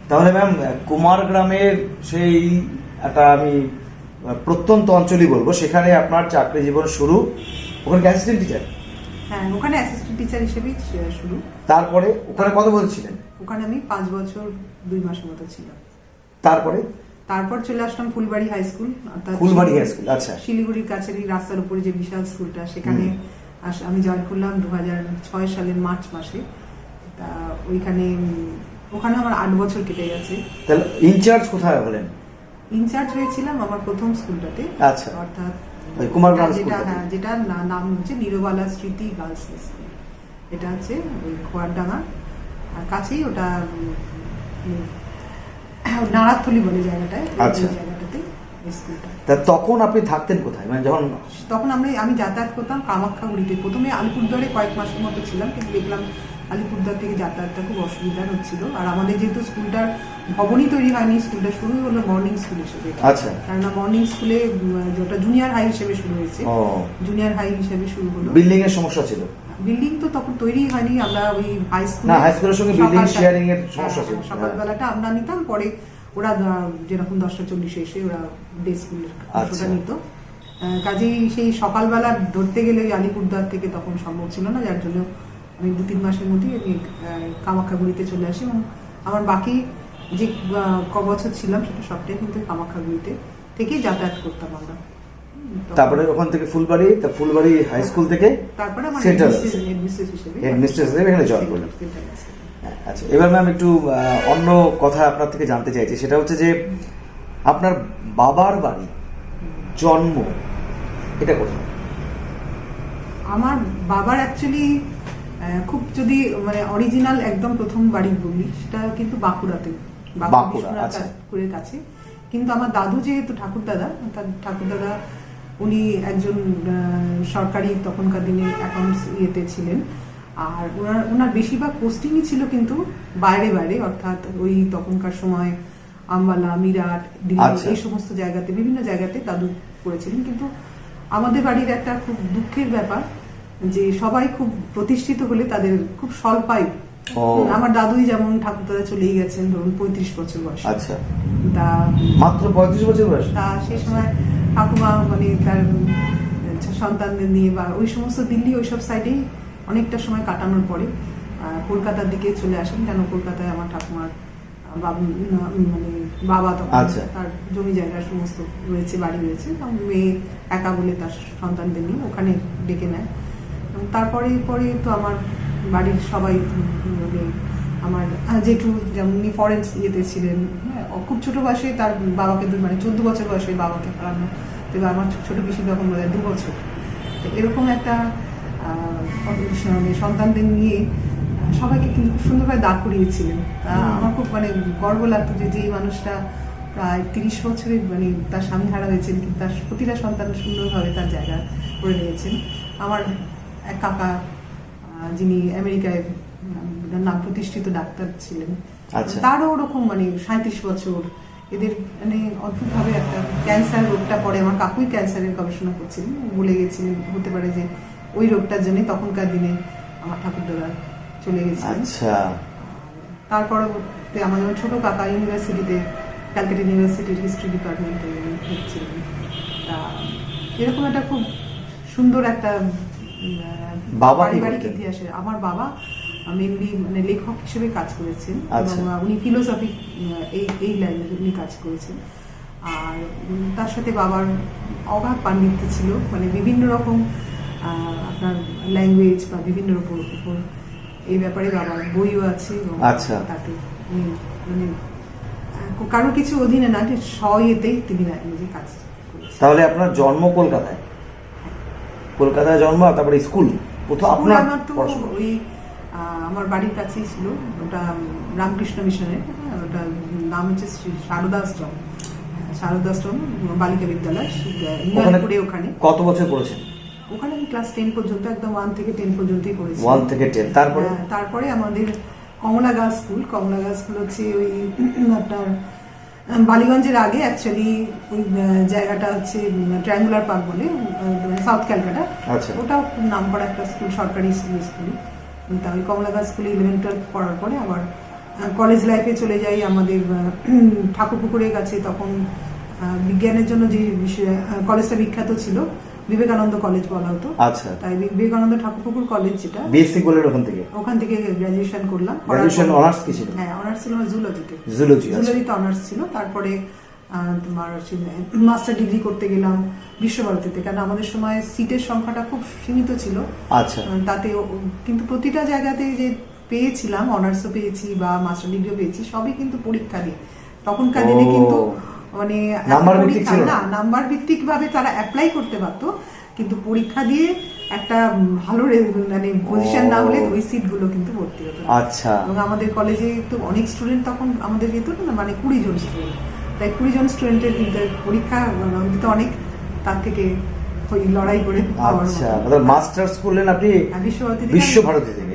তাহলে ম্যাম কুমারগ্রামের সেই একটা আমি প্রত্যন্ত অঞ্চলই বলবো, সেখানে আপনার চাকরি জীবন শুরু। ওখানে অ্যাসিস্ট্যান্ট টিচার? হ্যাঁ, ওখানে অ্যাসিস্ট্যান্ট টিচার হিসেবেই শুরু। তারপরে ওখানে কত বছর ছিলেন? ওখানে আমি 5 বছর 2 মাসের মতো ছিলাম। তারপর চলে আসলাম Phulbari high school. Phulbari high school, আচ্ছা। শিলিগুড়ির কাছেরই রাস্তার উপরে যে বিশাল স্কুলটা, সেখানে আমি জয়েন করলাম 2006 সালের মার্চ মাসে। তা ওখানে আমার 8 বছর কেটে গেছে। তাহলে ইনচার্জ কোথায় হলেন? ইনচার্জ হয়েছিলাম আমার প্রথম স্কুলটাতে, আচ্ছা, অর্থাৎ কুমারগ্রাম যেটা নাম হচ্ছে নিরবালা স্মৃতি গার্লস স্কুল। এটা হচ্ছে ওই খোয়ারডাঙ্গা কাছেই, ওটা নারাকথলি বলে জায়গাটায়। আচ্ছা, জায়গাটাতে স্কুলটা। তা তখন আপনি থাকতেন কোথায়? মানে তখন আমি যাতায়াত করতাম কামাখ্যাগুড়িতে। প্রথমে আলিপুরদুয়ারে কয়েক মাসের মতো ছিলাম, কিন্তু দেখলাম আলিপুরদুয়ার থেকে যাতায়াতটা খুব অসুবিধার হচ্ছিল। আর আমাদের যেহেতু স্কুলটার ভবনই তৈরি হয়নি, স্কুলটা শুরুই হলো মর্নিং স্কুল হিসেবে। আচ্ছা, কেননা মর্নিং স্কুলে যেটা জুনিয়র হাই হিসেবে শুরু হয়েছে, জুনিয়র হাই হিসেবে শুরু হলো। বিল্ডিং এর সমস্যা ছিল? বিল্ডিং তো তখন তৈরি হয়নি, আমরা ওই হাই স্কুলের সঙ্গে বিল্ডিং শেয়ারিং এর সমস্যা ছিল। সকালবেলাটা আমরা নিতাম, পরে ওরা যেরকম 10টা 40 এসে ওরা ডে স্কুলের নিত। কাজেই সেই সকালবেলা ধরতে গেলে আলিপুরদুয়ার থেকে তখন সম্ভব ছিল না, যার জন্য আমি 2-3 মাসের মধ্যেই আমি কামাখ্যাগুড়িতে চলে আসি। এবং আমার বাকি যে বছর ছিলাম সেটা সবটাই কিন্তু কামাখ্যাগুড়িতে থেকেই যাতায়াত করতাম আমরা। তারপরে ওখান থেকে ফুলবাড়ি হাই স্কুল থেকে তারপরে আমার হেডমিস্ট্রেস হিসেবে এখানে জয়েন করলাম। আচ্ছা, এবার ম্যাম একটু অন্য কথা আপনার থেকে জানতে চাইছি, সেটা হচ্ছে যে আপনার বাবার বাড়ি জন্ম এটা কোথায়? আমার বাবার অ্যাকচুয়ালি খুব যদি মানে অরিজিনাল একদম প্রথম বাড়ি বলি, সেটা কিন্তু বাঁকুড়াতে, বাঁকুড়ার কাছে। কিন্তু আমার দাদু যেহেতু ঠাকুরদাদা উনি একজন সরকারি তখনকার দিনে অ্যাকাউন্টস ইয়েতে ছিলেন। আর ওনার বেশিরভাগ পোস্টিংই ছিল কিন্তু বাইরে, অর্থাৎ ওই তখনকার সময় আম্বালা, মিরাট, দিল্লি, এই সমস্ত জায়গাতে, বিভিন্ন জায়গাতে দাদু করেছিলেন। কিন্তু আমাদের বাড়ির একটা খুব দুঃখের ব্যাপার যে সবাই খুব প্রতিষ্ঠিত হলে তাদের খুব স্বল্পাই। আমার দাদুই যেমন ঠাকুরদাদা চলেই গেছেন ধরুন 35 বছর বয়স। আচ্ছা, তা মাত্র 35 বছর বয়স। তা সেই সময় ঠাকুমা মানে তার সন্তানদের নিয়ে বা ওই সমস্ত দিল্লি ওইসব সাইডেই অনেকটা সময় কাটানোর পরে কলকাতার দিকে চলে আসেন। কেন কলকাতায় আমার ঠাকুমার মানে বাবা তখন তার জমি জায়গা সমস্ত রয়েছে, বাড়ি রয়েছে। মেয়ে একা বলে তার সন্তানদের নিয়ে ওখানে ডেকে নেয়। তারপরে তো আমার বাড়ির সবাই মানে আমার জেঠু যেমন ফরেন ইয়েতে ছিলেন, খুব ছোট বয়সে তার বাবাকে মানে 14 বছর বয়সে বাবাকে হারানো। তবে আমার ছোট পিসি তখন বোধ হয় 2 বছর। তো এরকম একটা সন্তানদের নিয়ে সবাইকে কিন্তু খুব সুন্দরভাবে দাঁড় করিয়েছিলেন। আমার খুব মানে গর্ব লাগতো যে এই মানুষটা প্রায় 30 বছরে মানে তার স্বামী হারা হয়েছেন, কিন্তু তার প্রতিটা সন্তান সুন্দরভাবে তার জায়গা করে নিয়েছেন। আমার এক কাকা যিনি আমেরিকায় নাম প্রতিষ্ঠিত ডাক্তার ছিলেন, তারও ওরকম মানে 37 বছর। এদের মানে অদ্ভুতভাবে একটা ক্যান্সার রোগটা পরে আমার কাকুই ক্যান্সারের গবেষণা করছিলেন, বলে গেছিলেন হতে পারে যে ওই রোগটার জন্য তখনকার দিনে আমার ঠাকুরদাদা চলে গেছিলেন। তারপরে আমার যেমন ছোট কাকা ইউনিভার্সিটিতে, ক্যালকাটা ইউনিভার্সিটির হিস্ট্রি ডিপার্টমেন্টে ছিলেন। এরকম একটা খুব সুন্দর একটা পারিবারিক ইতিহাসের। আমার বাবা মেনলি মানে লেখক হিসেবে কাজ করেছেন, উনি ফিলোসফি এই লাইনে উনি কাজ করেছেন। আর তার সাথে বাবার অগাধ পাণ্ডিত্য ছিল, মানে বিভিন্ন রকম আপনার ল্যাঙ্গুয়েজ বা বিভিন্ন উপর এই ব্যাপারে বাবার বইও আছে। তাতে মানে কারো কিছু অধীনে না, স্বইয়েতেই তিনি নিজে কাজ করেছেন। তাহলে আপনার জন্ম কলকাতায়? কলকাতায় জন্ম, তারপরে স্কুল আমার তো ওই আমার বাড়ির কাছেই ছিল, ওটা রামকৃষ্ণ মিশনের, ওটা নাম হচ্ছে শারদাশ্রম বালিকা বিদ্যালয়, ওখানে। কত বছর পড়েছেন ওখানে? আমি ক্লাস 10 পর্যন্ত, একদম 1 থেকে 10 পর্যন্তই পড়েছি। 1 থেকে 10। তারপরে আমাদের কমলা গার্লস স্কুল হচ্ছে ওই আপনার বালিগঞ্জের আগে। অ্যাকচুয়ালি ওই জায়গাটা হচ্ছে ট্রায়াঙ্গুলার পার্ক বলে, সাউথ ক্যালকাটা। ওটাও খুব নাম করা একটা স্কুল, সরকারি স্কুল। তা ওই কমলা গার্লস স্কুলে 11-12 পড়ার পরে আবার কলেজ লাইফে চলে যাই আমাদের ঠাকুরপুকুরের কাছে। তখন বিজ্ঞানের জন্য যে কলেজটা বিখ্যাত ছিল, বিবেকানন্দ কলেজ বলা হতো। আচ্ছা, তাই বিবেকানন্দ ঠাকুরপুকুর কলেজ, যেটা বিএসসি করলেন ওখান থেকে গ্রাজুয়েশন করলাম। গ্রাজুয়েশন অনার্স কি ছিল? হ্যাঁ, অনার্স ছিল আমার জুলজিতে। জুলজিতে অনার্স ছিল। তারপরে তোমার মাস্টার ডিগ্রি করতে গেলাম বিশ্বভারতীতে, কারণ আমাদের সময় সিটের সংখ্যাটা খুব সীমিত ছিল। আচ্ছা, তাতে কিন্তু প্রতিটা জায়গাতে যে পেয়েছিলাম, অনার্সও পেয়েছি বা মাস্টার ডিগ্রিও পেয়েছি, সবই কিন্তু পরীক্ষা দিয়ে। তখনকার দিনে কিন্তু মানে নাম্বার ভিত্তিক ভাবে তারা অ্যাপ্লাই করতে পারতো, কিন্তু পরীক্ষা দিয়ে একটা ভালো মানে পজিশন না হলে ওই সিট গুলো কিন্তু ভর্তি হতো। আচ্ছা, এবং আমাদের কলেজে তো অনেক স্টুডেন্ট তখন আমাদের যেত না, মানে 20 জন স্টুডেন্ট। তাই 20 জন স্টুডেন্টের কিন্তু পরীক্ষা দিতে অনেক, তার থেকে ওই লড়াই করে। আচ্ছা, মাস্টার্স করলেন আপনি বিশ্বভারতী থেকে?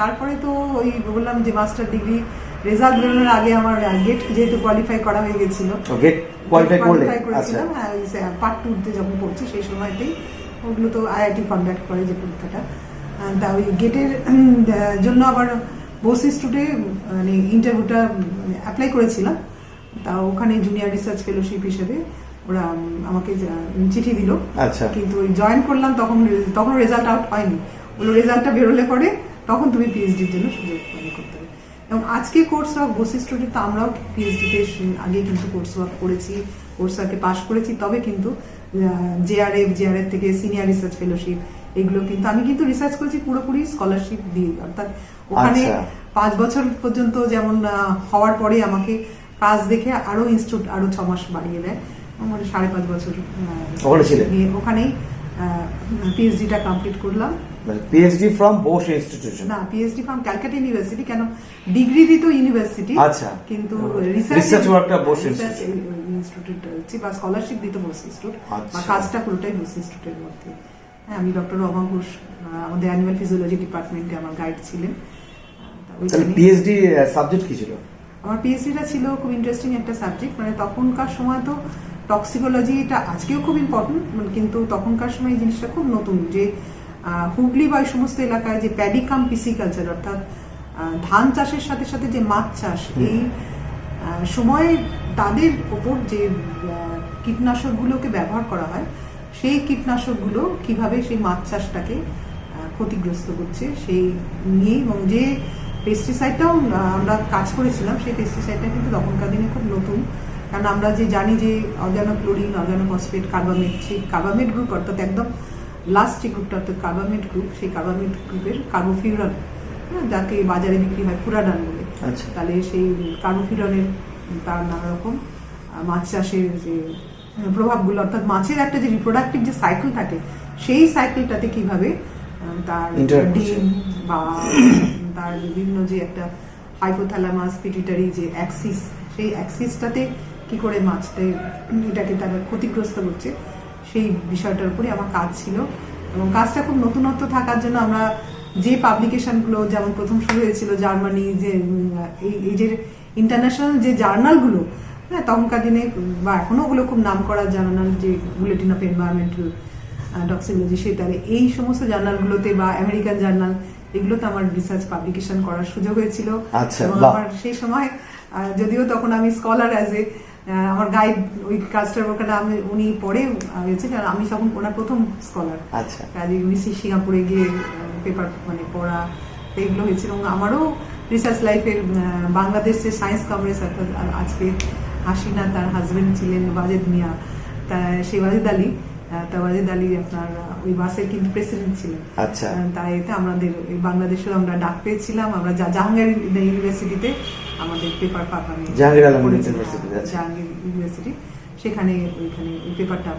তারপরে তো ওই বললাম যে মাস্টার ডিগ্রি রেজাল্ট বেরোনোর আগে আমার গেট যেহেতু কোয়ালিফাই করা হয়ে গেছিল, কোয়ালিফাই করেছিলাম। পার্ট 2 যখন পড়ছি সেই সময়তেই ওগুলো তো IIT কন্ডাক্ট করে যে পরীক্ষাটা, তা ওই গেটের জন্য আবার বোস ইনস্টিটিউটে মানে ইন্টারভিউটা অ্যাপ্লাই করেছিলাম। তা ওখানে জুনিয়র রিসার্চ ফেলোশিপ হিসেবে ওরা আমাকে চিঠি দিল। আচ্ছা, কিন্তু ওই জয়েন করলাম তখন রেজাল্ট আউট হয়নি। ওগুলো রেজাল্টটা বেরোলে পরে তখন তুমি পিএইচডির জন্য সুযোগ করতে হবে। এবং আজকে কোর্স ওয়ার্ক বোস ইনস্টিটিউটে তো আমরাও পিএইচডিতে আগে কিন্তু কোর্স ওয়ার্ক করেছি, কোর্স ওয়ার্কে পাশ করেছি, তবে কিন্তু জেআরএফ থেকে সিনিয়র রিসার্চ ফেলোশিপ এগুলো কিন্তু আমি কিন্তু রিসার্চ করেছি পুরোপুরি স্কলারশিপ দিয়ে। অর্থাৎ ওখানে 5 বছর পর্যন্ত যেমন হওয়ার পরে আমাকে কাজ দেখে আরো ইনস্টিটিউট আরো 6 মাস বাড়িয়ে দেয়। আমার 5.5 বছর ওখানেই পিএইচডিটা কমপ্লিট করলাম। PhD from Bose institution? না, পিএইচডি ফ্রম ক্যালকাটা ইউনিভার্সিটি। কেন, ডিগ্রি দিত ইউনিভার্সিটি, আচ্ছা, কিন্তু রিসার্চ ওয়ার্কটা বোস ইনস্টিটিউট বা স্কলারশিপ দিত বোস ইনস্টিটিউট, বা কাজটা পুরোটাই বোস ইনস্টিটিউটের মধ্যে। হ্যাঁ, আমি ডক্টর রমা ঘোষ, আমাদের অ্যানিমাল ফিজিওলজি ডিপার্টমেন্টে আমার গাইড ছিলেন। পিএইচডি সাবজেক্ট কি ছিল? আমার পিএইচডিটা ছিল খুব ইন্টারেস্টিং একটা সাবজেক্ট। মানে তখনকার সময় তো টক্সিকোলজিটা আজকেও খুব ইম্পর্টেন্ট, কিন্তু তখনকার সময় এই জিনিসটা খুব নতুন, যে হুগলি বা এই সমস্ত এলাকায় যে প্যাডি কাম পিসিকালচার, অর্থাৎ ধান চাষের সাথে সাথে যে মাছ চাষ, এই সময়ে তাদের ওপর যে কীটনাশকগুলোকে ব্যবহার করা হয়, সেই কীটনাশকগুলো কিভাবে সেই মাছ চাষটাকে ক্ষতিগ্রস্ত করছে সেই নিয়েই। এবং যে পেস্টিসাইডটাও আমরা কাজ করেছিলাম, সেই পেস্টিসাইডটা কিন্তু তখনকার দিনে খুব নতুন। কারণ আমরা যে জানি যে অর্গানোক্লোরিন, অর্গানোফসফেট, কার্বামেট, সেই কার্বামেট গ্রুপ, অর্থাৎ একদম লাস্ট যে গ্রুপটা অর্থাৎ কার্বামেট গ্রুপ, সেই কার্বামেট গ্রুপের কার্বোফিউরান, যাকে বাজারে বিক্রি হয় ফুরাডান বলে। তাহলে সেই কার্বোফিউরানের তার নানা রকম মাছ চাষের যে প্রভাবগুলো, অর্থাৎ মাছের একটা যে রিপ্রোডাক্টিভ যে সাইকেল থাকে, সেই সাইকেলটাতে কিভাবে তার ডিম বা তার বিভিন্ন যে একটা হাইপোথ্যালামাস পিটুইটারি যে অ্যাক্সিস, সেই অ্যাক্সিসটাতে কি করে এটাকে তারা ক্ষতিগ্রস্ত করছে, সেই বিষয়টার উপরে আমার কাজ ছিল। এবং কাজটা খুব নতুনত্ব থাকার জন্য আমরা যে পাবলিকেশনগুলো, যেমন প্রথম শুরু হয়েছিল জার্মানি, যে এই যে ইন্টারন্যাশনাল যে জার্নালগুলো, হ্যাঁ তখনকার দিনে বা এখনো ওগুলো খুব নাম করা জার্নাল, যে বুলেটিন অফ এনভায়রনমেন্টাল টক্সিকোলজি, সেটারে এই সমস্ত জার্নালগুলোতে বা আমেরিকান জার্নাল, এগুলোতে আমার রিসার্চ পাবলিকেশন করার সুযোগ হয়েছিল। এবং আমার সেই সময় যদিও তখন আমি স্কলার আমার গাইড ওই কাজটার ওখানে উনি পরে হয়েছে, কারণ আমি তখন ওনার প্রথম স্কলার। কাজে উনি সিঙ্গাপুরে গিয়ে পেপার মানে পড়া এগুলো হয়েছিল। এবং আমারও রিসার্চ লাইফের বাংলাদেশের সায়েন্স কংগ্রেস, অর্থাৎ আজকে হাসিনা তার হাজবেন্ড ছিলেন ওয়াজেদ মিয়া, তা সেই ওয়াজেদ আলী, ওয়াজেদ আলী আপনার ওই বাসের কিন্তু প্রেসিডেন্ট ছিলেন। তাই এতে আমাদের বাংলাদেশেও আমরা ডাক পেয়েছিলাম। আমরা জাহাঙ্গীর ইউনিভার্সিটিতে আমাদের পেপার পাঠানো, জাহাঙ্গীর ইউনিভার্সিটি, সেখানে ওইখানে ওই পেপারটা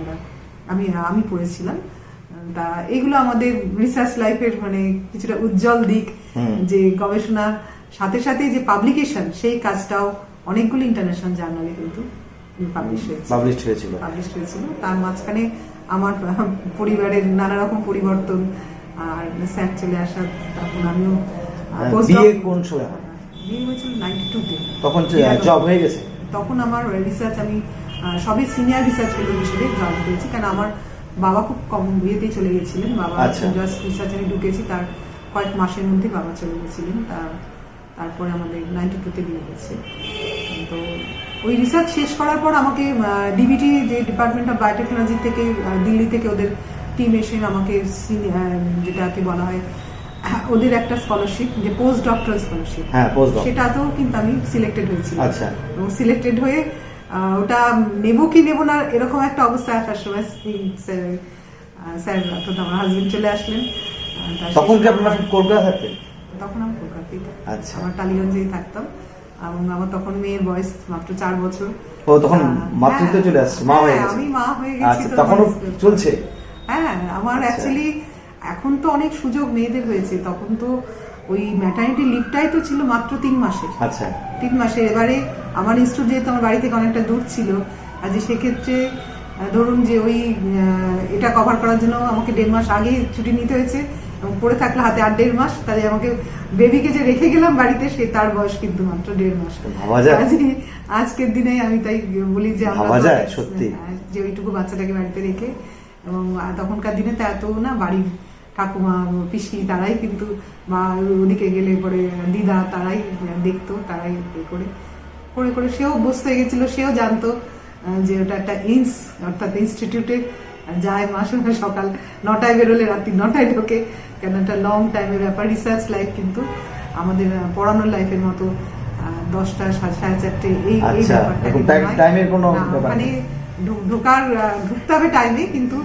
আমি পড়েছিলাম। তা এইগুলো আমাদের রিসার্চ লাইফের মানে কিছুটা উজ্জ্বল দিক, যে গবেষণার সাথে সাথে যে পাবলিকেশন, সেই কাজটাও অনেকগুলো ইন্টারন্যাশনাল জার্নালে কিন্তু পাবলিশ হয়েছিল। তার মাঝখানে আমার পরিবারের নানা রকম পরিবর্তন আর স্যার চলে আসা, তখন আমিও কোন সময় বিয়ে হয়েছিল 92-তে, তখন জব হয়ে গেছে। তখন আমার রিসার্চ আমি সবই সিনিয়র রিসার্চ ফেলো হিসেবে জয়েন করেছি, কারণ আমার বাবা খুব কম বিয়েতেই চলে গেছিলেন। বাবা জাস্ট রিসার্চ আমি ঢুকেছি, তার কয়েক মাসের মধ্যে বাবা চলে গেছিলেন। তারপরে আমাদের 92-তে বিয়ে হয়েছে। তো ওই রিসার্চ শেষ করার পর আমাকে ডিবিটি, যে ডিপার্টমেন্ট অফ বায়োটেকনোলজি থেকে দিল্লি থেকে ওদের টিম এসে আমাকে যেটাকে বলা হয় ওদের একটা স্কলারশিপ, যে পোস্ট ডক্টরাল স্কলারশিপ, হ্যাঁ পোস্ট ডক, সেটাতেও কিন্তু আমি সিলেক্টেড হয়েছি। আচ্ছা, এবং সিলেক্টেড হয়ে ওটা নেবো কি নেবো না এরকম একটা অবস্থা আসার সময় স্যার অর্থাৎ আমার হাজবেন্ড চলে আসলেন। তখন কি আপনারা কলকাতা থাকতেন? তখন আমি কলকাতাতেই থাকতাম, আচ্ছা, আমার টালিগঞ্জেই থাকতাম। এবং আমার তখন মেয়ের বয়স মাত্র 4 বছর। ও তখন মাতৃত্ব চলে আসছে, মা হয়ে গেছে? আমি মা হয়ে গেছি। আচ্ছা, তখনও চলছে? হ্যাঁ, আমার অ্যাকচুয়ালি এখন তো অনেক সুযোগ মেয়েদের হয়েছে, তখন তো ওই ম্যাটারনিটি লিভটাই তো ছিল মাত্র 3 মাসের। আচ্ছা, 3 মাসের। এবারে আমার ইনস্টিটিউট যেহেতু আমার বাড়ি থেকে অনেকটা দূর ছিল, আর যে সেক্ষেত্রে ধরুন যে ওই এটা কভার করার জন্য আমাকে 1.5 মাস আগে ছুটি নিতে হয়েছে, এবং পড়ে থাকলে হাতে 8-1.5 মাস। তাহলে আমাকে বেবিকে যে রেখে গেলাম বাড়িতে, সে তার বয়স কিন্তু মাত্র 1.5 মাস। ভাবা যায়? আজকের দিনে আমি তাই বলি যে ভাবা যায় সত্যি, যে ওইটুকু বাচ্চাটাকে বাড়িতে রেখে। এবং তখনকার দিনে তো এত না, বাড়ির ঠাকুমা পিসি তারাই কিন্তু, বা ওদিকে গেলে পরে দিদা তারাই দেখতো, তারাই করে করে করে সেও অভ্যস্ত হয়ে গেছিল। সেও জানতো যে ওটা একটা অর্থাৎ ইনস্টিটিউটে যায় মাসে সকাল 9টায় বেরোলে রাত্রি 9টায় ঢোকে, কেন একটা লং টাইমের ব্যাপার। রিসার্চ লাইফ কিন্তু আমাদের পড়ানোর লাইফের মতো 10টা 4:30 এই টাইমের কোনো মানে ঢুকতে হবে টাইমে, কিন্তু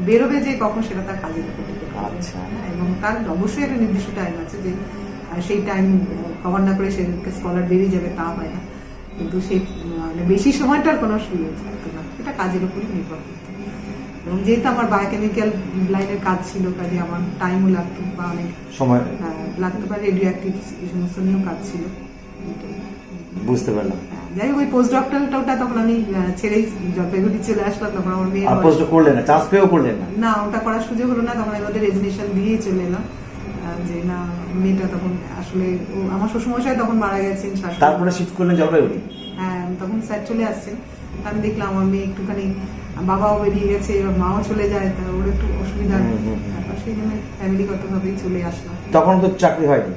বেরোবে যে কখন সেটা তার কাজের উপর। আচ্ছা, এবং তার অবশ্যই একটা নির্দিষ্ট টাইম আছে, যে সেই টাইম কভার না করে সেদিনকে স্কলার বেরিয়ে যাবে তা হয় না। কিন্তু সেই মানে বেশি সময়টার কোনো সুযোগ থাকতো না, এটা কাজের উপরই নির্ভর করতো। এবং যেহেতু আমার বায়োকেমিক্যাল লাইনের কাজ ছিল, কাজে আমার টাইমও লাগতো, বা অনেক সময় লাগতে পারে, রেডিও অ্যাক্টিভ এই সমস্ত নিয়েও কাজ ছিল। বুঝতে পারলাম। যাই হোক, ওই পোস্ট ডক্টরালটা তখন আমি ছেড়েই জলপাইগুড়ি চলে আসলাম। তখন আমার মেয়ে পোস্ট করলেন না, চান্স পেয়েও করলেন না? না, ওটা করার সুযোগ হলো না। তখন আমি ওদের রেজিগনেশন দিয়েই চলে এলাম, যে না, মেয়েটা তখন আসলে আমার শ্বশুরমশাই তখন মারা গেছেন। তারপরে শিফট করলেন জলপাইগুড়ি? হ্যাঁ, তখন স্যার চলে আসছেন। আমি দেখলাম আমার মেয়ে একটুখানি, বাবাও বেরিয়ে গেছে, এবার মাও চলে যায়, তা ওর একটু অসুবিধা, তারপর সেই জন্য ফ্যামিলিগত ভাবেই চলে আসলাম। তখন তো চাকরি হয়নি?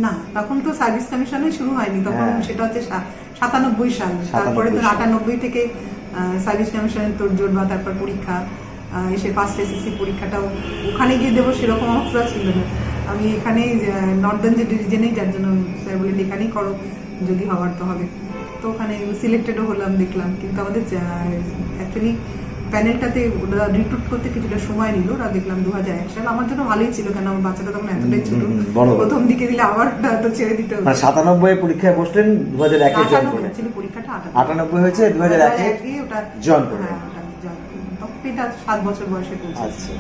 না, তখন তো সার্ভিস কমিশনই শুরু হয়নি। তখন সেটা হচ্ছে 97 সাল। তারপরে তো 98 থেকে সার্ভিস কমিশনের তোড়জোড়, বা তারপর পরীক্ষা এসে ফার্স্ট এসএসসি পরীক্ষাটাও ওখানে গিয়ে দেবো সেরকম অবস্থা ছিল না। আমি এখানেই নর্দার্ন যে রিজনেই, যার জন্য স্যার বলেন এখানেই করো, যদি হওয়ার তো হবে। তো ওখানে সিলেক্টেডও হলাম, দেখলাম। কিন্তু আমাদের অ্যাকচুয়ালি প্যানেলটাতে ওরা রিক্রুট করতে কিছুটা সময় নিল। ওরা দেখলাম 2001 সাল। আমার জন্য ভালোই ছিল, কেন আমার বাচ্চাটা তখন এতটাই ছোট, প্রথম দিকে দিলে আবার তো ছেড়ে দিতে হবে। 97 পরীক্ষায় বসলেন, 2001 জয়েন করলেন? পরীক্ষাটা 98 হয়েছে, 2001 ওটা জয়েন করলেন। তখন এটা 7 বছর বয়সে পৌঁছেছে। আচ্ছা,